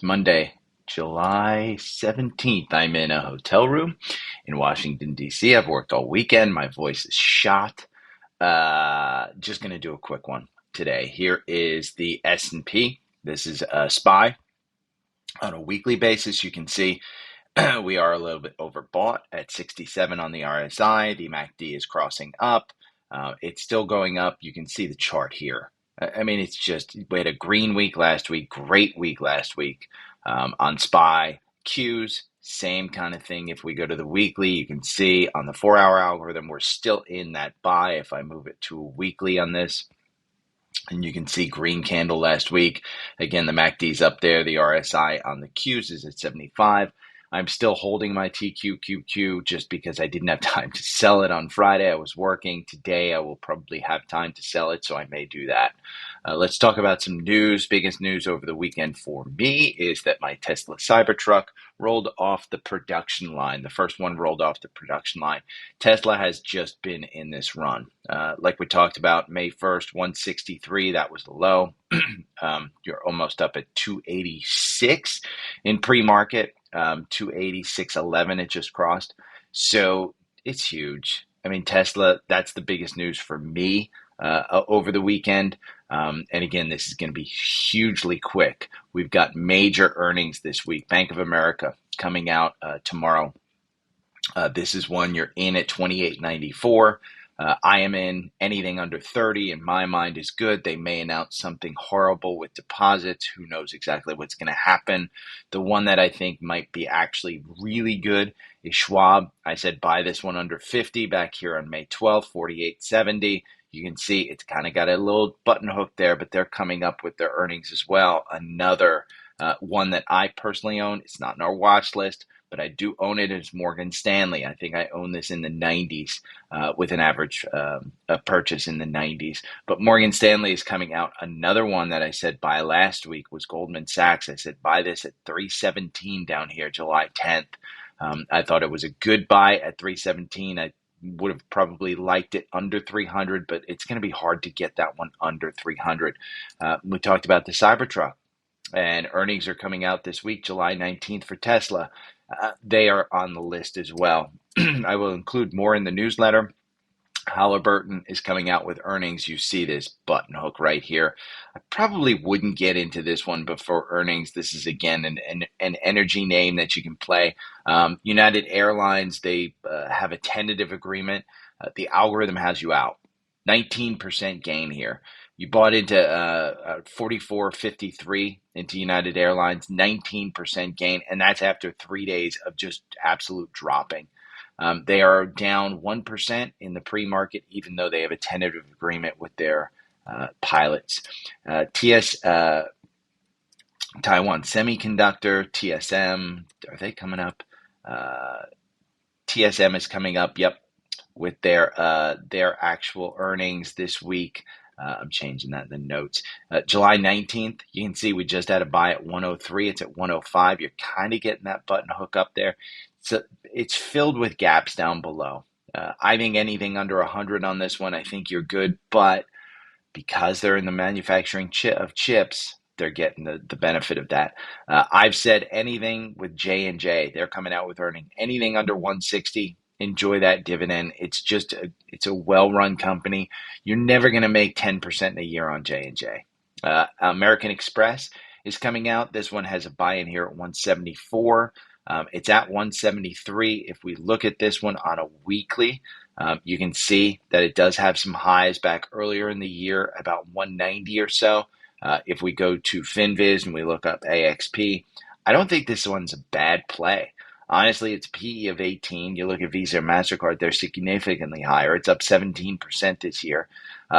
It's Monday, July 17th. I'm in a hotel room in Washington, D.C. I've worked all weekend. My voice is shot. Just going to do a quick one today. Here is the S&P. This is a SPY. On a weekly basis, you can see we are a little bit overbought at 67 on the RSI. The MACD is crossing up. It's still going up. You can see the chart here. I mean, it's just, we had a green week last week, great week last week on SPY. Qs, same kind of thing. If we go to the weekly, you can see on the 4-hour algorithm, we're still in that buy. If I move it to a weekly on this, and you can see green candle last week. Again, the MACD's up there. The RSI on the Qs is at 75. I'm still holding my TQQQ just because I didn't have time to sell it on Friday. I was working. Today, I will probably have time to sell it, so I may do that. Let's talk about some news. Biggest news over the weekend for me is that my Tesla Cybertruck rolled off the production line. The first one rolled off the production line. Tesla has just been in this run. Like we talked about, May 1st, 163, that was the low. You're almost up at 286 in pre-market. 286.11 it just crossed. So it's huge. I mean, Tesla, that's the biggest news for me over the weekend. And again, this is going to be hugely quick. We've got major earnings this week. Bank of America coming out tomorrow. This is one you're in at 28.94. I am in. Anything under 30 in my mind is good. They may announce something horrible with deposits. Who knows exactly what's going to happen. The one that I think might be actually really good is Schwab. I said buy this one under 50 back here on May 12th, 48.70. You can see it's kind of got a little button hook there, but they're coming up with their earnings as well. Another one that I personally own. It's not in our watch list, but I do own it as Morgan Stanley. I think I own this in the 90s with an average purchase in the 90s. But Morgan Stanley is coming out. Another one that I said buy last week was Goldman Sachs. I said buy this at 317 down here, July 10th. I thought it was a good buy at 317. I would have probably liked it under 300, but it's going to be hard to get that one under 300. We talked about the Cybertruck, and earnings are coming out this week, July 19th for Tesla. They are on the list as well. I will include more in the newsletter. Halliburton is coming out with earnings. You see this button hook right here. I probably wouldn't get into this one before earnings. This is, again, an energy name that you can play. United Airlines, they have a tentative agreement. The algorithm has you out. 19% gain here. You bought into 44.53 into United Airlines, 19% gain, and that's after 3 days of just absolute dropping. They are down 1% in the pre-market, even though they have a tentative agreement with their pilots. Taiwan Semiconductor, TSM, are they coming up? TSM is coming up, yep, with their actual earnings this week. I'm changing that in the notes. July 19th, you can see we just had a buy at 103. It's at 105. You're kind of getting that button hook up there. So it's filled with gaps down below. I think anything under 100 on this one, I think you're good. But because they're in the manufacturing of chips, they're getting the benefit of that. I've said anything with J&J, they're coming out with earning. Anything under 160, enjoy that dividend. It's a well-run company. You're never going to make 10% in a year on J&J. American Express is coming out. This one has a buy-in here at 174. It's at 173. If we look at this one on a weekly, you can see that it does have some highs back earlier in the year, about 190 or so. If we go to FinViz and we look up AXP, I don't think this one's a bad play. Honestly, it's PE of 18. You look at Visa or MasterCard, they're significantly higher. It's up 17% this year.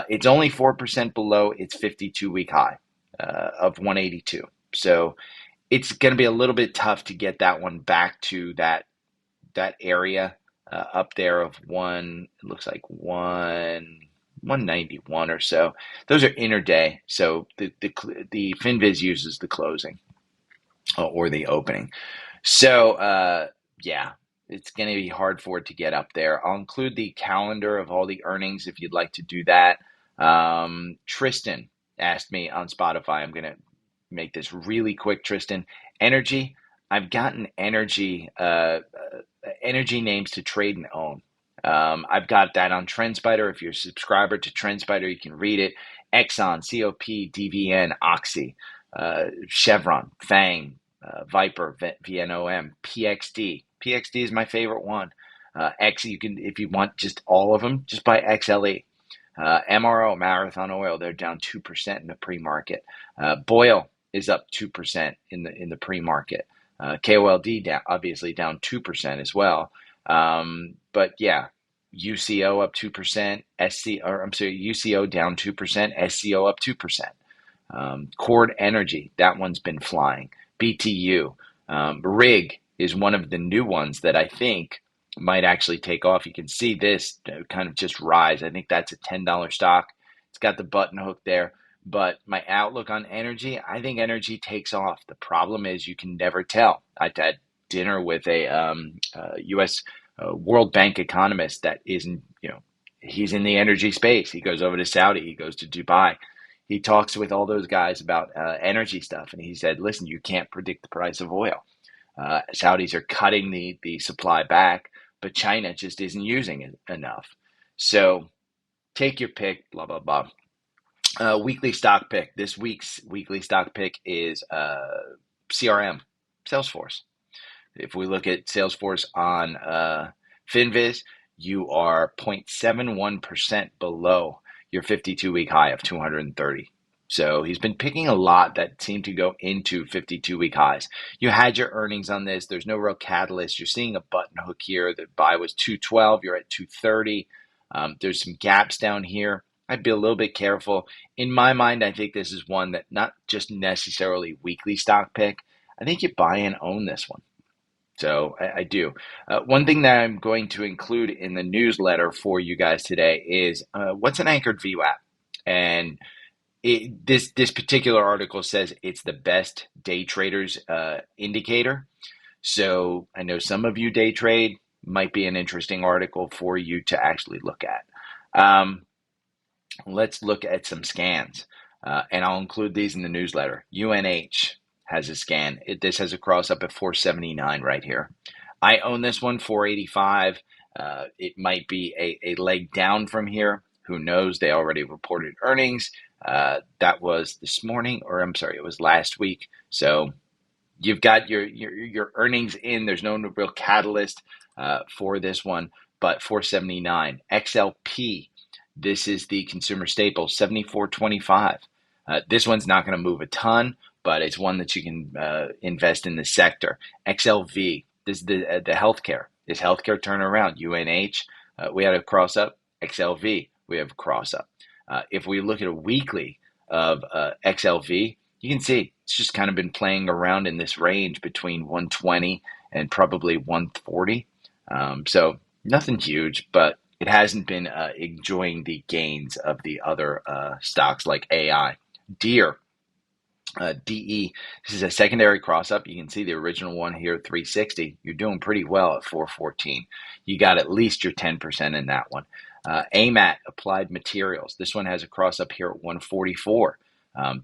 It's only 4% below its 52-week high of 182. So it's going to be a little bit tough to get that one back to that area up there of it looks like 191 or so. Those are interday. So the FinViz uses the closing or the opening. So, yeah, it's going to be hard for it to get up there. I'll include the calendar of all the earnings if you'd like to do that. Tristan asked me on Spotify, I'm going to make this really quick, Tristan. Energy, I've gotten energy names to trade and own. I've got that on TrendSpider. If you're a subscriber to TrendSpider, you can read it. Exxon, COP, DVN, Oxy, Chevron, Fang, Viper, VNOM, PXD. PXD is my favorite one. X, you can, if you want just all of them, just buy XLE. MRO, Marathon Oil, they're down 2% in the pre-market. Boyle is up 2% in the pre-market. KOLD down, obviously down 2% as well. But yeah, UCO up 2%, UCO down 2%, SCO up 2%. Cord Energy, that one's been flying. BTU. Rig is one of the new ones that I think might actually take off. You can see this kind of just rise. I think that's a $10 stock. It's got the button hook there. But my outlook on energy, I think energy takes off. The problem is you can never tell. I had dinner with a U.S. World Bank economist that isn't, he's in the energy space. He goes over to Saudi. He goes to Dubai. He talks with all those guys about energy stuff. And he said, listen, you can't predict the price of oil. Saudis are cutting the supply back, but China just isn't using it enough. So take your pick, blah, blah, blah. Weekly stock pick. This week's weekly stock pick is CRM, Salesforce. If we look at Salesforce on FinViz, you are 0.71% below your 52-week high of 230. So he's been picking a lot that seem to go into 52-week highs. You had your earnings on this. There's no real catalyst. You're seeing a button hook here. The buy was 212. You're at 230. There's some gaps down here. I'd be a little bit careful. In my mind, I think this is one that not just necessarily weekly stock pick. I think you buy and own this one. So I do. One thing that I'm going to include in the newsletter for you guys today is what's an anchored VWAP? And this particular article says it's the best day traders indicator. So I know some of you day trade, might be an interesting article for you to actually look at. Let's look at some scans, and I'll include these in the newsletter. UNH has a scan. This has a cross up at 479 right here. I own this one, 485. It might be a leg down from here. Who knows? They already reported earnings. That was this morning, or I'm sorry, it was last week. So you've got your earnings in. There's no real catalyst for this one, but 479. XLP. This is the consumer staple, 74.25. This one's not going to move a ton, but it's one that you can invest in the sector. XLV, this is the healthcare. Is healthcare turning around? UNH, we had a cross up. XLV, we have a cross up. If we look at a weekly of XLV, you can see it's just kind of been playing around in this range between 120 and probably 140. So nothing huge, but it hasn't been enjoying the gains of the other stocks like AI. Deere, DE, this is a secondary cross up. You can see the original one here, 360. You're doing pretty well at 414. You got at least your 10% in that one. AMAT, Applied Materials. This one has a cross up here at 144.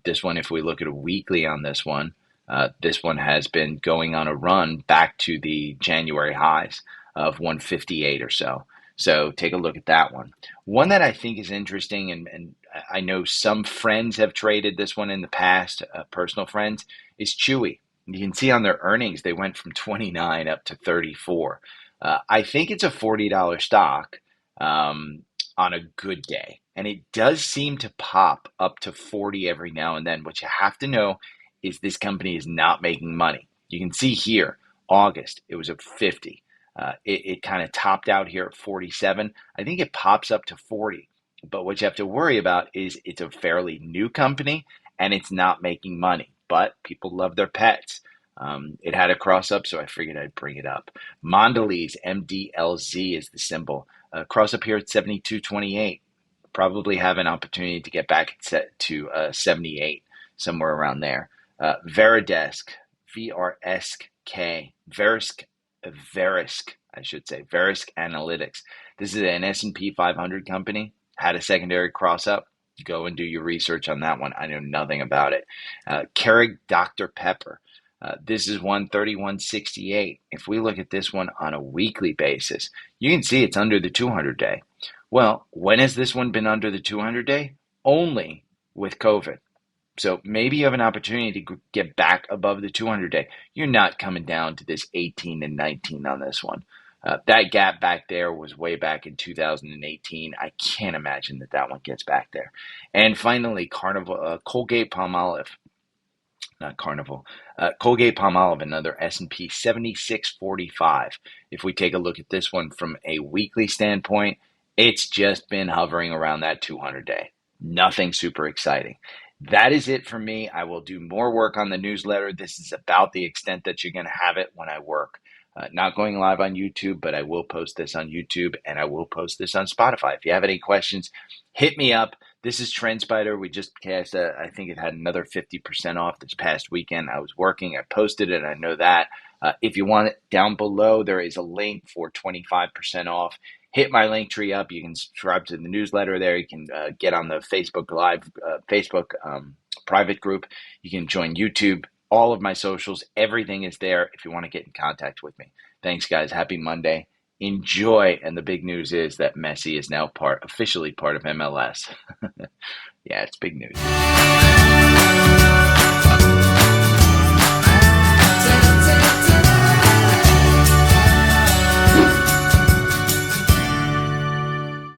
This one, if we look at a weekly on this one has been going on a run back to the January highs of 158 or so. So take a look at that one. One that I think is interesting, and I know some friends have traded this one in the past, personal friends, is CHWY. You can see on their earnings, they went from 29 up to 34. I think it's a $40 stock on a good day. And it does seem to pop up to 40 every now and then. What you have to know is this company is not making money. You can see here, August, it was at 50. It kind of topped out here at 47. I think it pops up to 40. But what you have to worry about is it's a fairly new company and it's not making money. But people love their pets. It had a cross up, so I figured I'd bring it up. Mondelez, MDLZ is the symbol. Cross up here at 72.28. Probably have an opportunity to get back to 78, somewhere around there. Veridesk, VRSK, VRSK, I should say, VRSK Analytics. This is an S&P 500 company. Had a secondary cross up. Go and do your research on that one. I know nothing about it. Keurig Dr. Pepper. This is 131.68. If we look at this one on a weekly basis, you can see it's under the 200 day. Well, when has this one been under the 200 day? Only with COVID. So maybe you have an opportunity to get back above the 200 day. You're not coming down to this 18 and 19 on this one. That gap back there was way back in 2018. I can't imagine that that one gets back there. And finally, Colgate Palmolive, not Carnival, Colgate Palmolive, another S&P 7645. If we take a look at this one from a weekly standpoint, it's just been hovering around that 200 day. Nothing super exciting. That is it for me. I will do more work on the newsletter. This is about the extent that you're going to have it when I work. Not going live on YouTube, but I will post this on YouTube and I will post this on Spotify. If you have any questions, hit me up. This is TrendSpider. We just cast, I think it had another 50% off this past weekend. I was working. I posted it. I know that. If you want it, down below, there is a link for 25% off. Hit my link tree up. You can subscribe to the newsletter there. You can get on the Facebook Live, Facebook private group. You can join YouTube. All of my socials, everything is there if you want to get in contact with me. Thanks, guys. Happy Monday. Enjoy. And the big news is that Messi is now officially part of MLS. Yeah, it's big news.